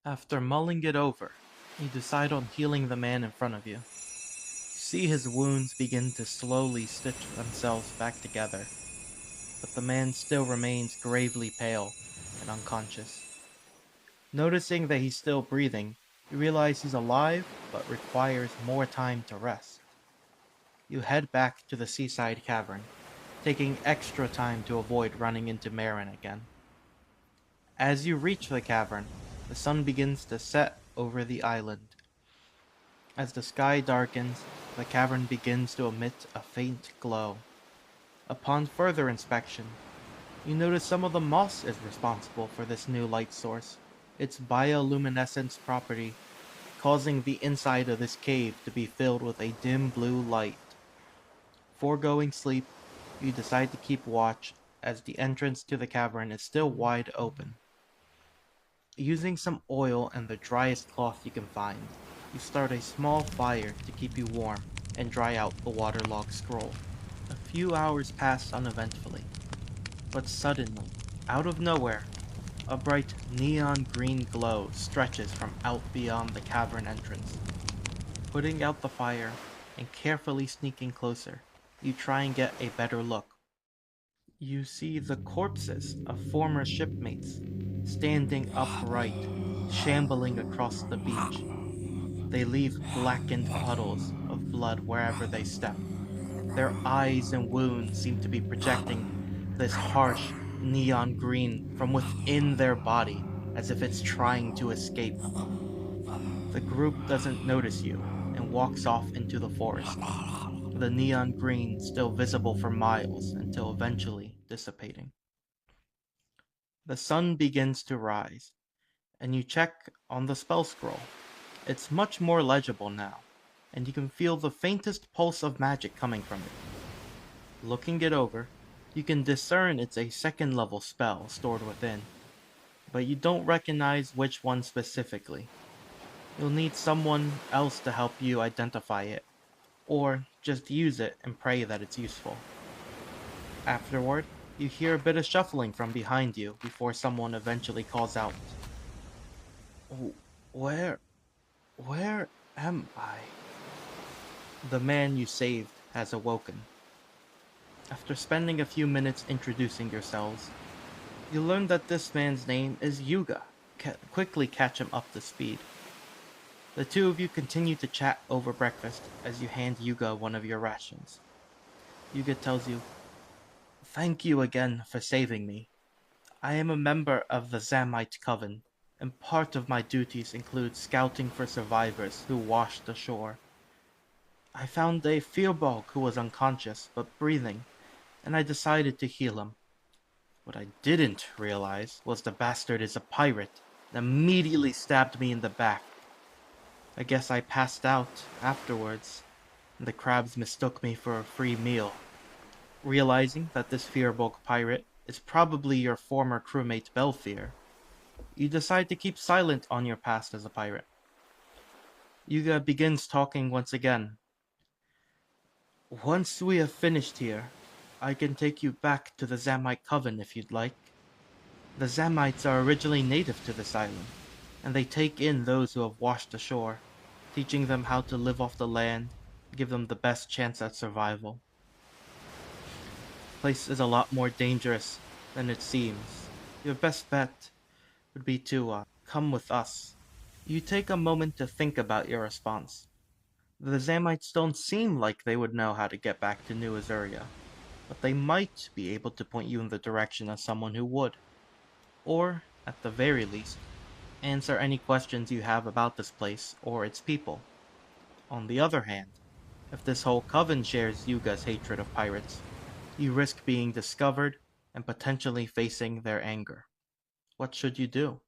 After mulling it over, you decide on healing the man in front of you. You see his wounds begin to slowly stitch themselves back together, but the man still remains gravely pale and unconscious. Noticing that he's still breathing, you realize he's alive but requires more time to rest. You head back to the seaside cavern, taking extra time to avoid running into Marin again. As you reach the cavern, the sun begins to set over the island. As the sky darkens, the cavern begins to emit a faint glow. Upon further inspection, you notice some of the moss is responsible for this new light source, its bioluminescence property causing the inside of this cave to be filled with a dim blue light. Foregoing sleep, you decide to keep watch as the entrance to the cavern is still wide open. Using some oil and the driest cloth you can find, you start a small fire to keep you warm and dry out the waterlogged scroll. A few hours pass uneventfully, but suddenly, out of nowhere, a bright neon green glow stretches from out beyond the cavern entrance. Putting out the fire and carefully sneaking closer, you try and get a better look. You see the corpses of former shipmates, standing upright, shambling across the beach. They leave blackened puddles of blood wherever they step. Their eyes and wounds seem to be projecting this harsh neon green from within their body as if it's trying to escape. The group doesn't notice you and walks off into the forest, the neon green still visible for miles until eventually dissipating. The sun begins to rise, and you check on the spell scroll. It's much more legible now, and you can feel the faintest pulse of magic coming from it. Looking it over, you can discern it's a second level spell stored within, but you don't recognize which one specifically. You'll need someone else to help you identify it, or just use it and pray that it's useful. Afterward, you hear a bit of shuffling from behind you before someone eventually calls out, Where, where am I? The man you saved has awoken. After spending a few minutes introducing yourselves, you learn that this man's name is Yooga. Quickly catch him up to speed. The two of you continue to chat over breakfast as you hand Yuga one of your rations. Yuga tells you, Thank you again for saving me. I am a member of the Zamite Coven, and part of my duties include scouting for survivors who washed ashore. I found a Firbolg who was unconscious but breathing, and I decided to heal him. What I didn't realize was the bastard is a pirate and immediately stabbed me in the back. I guess I passed out afterwards, and the crabs mistook me for a free meal. Realizing that this Firbolg pirate is probably your former crewmate Belfier, you decide to keep silent on your past as a pirate. Yuga begins talking once again. Once we have finished here, I can take you back to the Zamite Coven if you'd like. The Zamites are originally native to this island, and they take in those who have washed ashore, teaching them how to live off the land, give them the best chance at survival. The place is a lot more dangerous than it seems. Your best bet would be to come with us. You take a moment to think about your response. The Zamites don't seem like they would know how to get back to New Azuria, but they might be able to point you in the direction of someone who would. Or, at the very least, answer any questions you have about this place or its people. On the other hand, if this whole coven shares Yuga's hatred of pirates, you risk being discovered and potentially facing their anger. What should you do?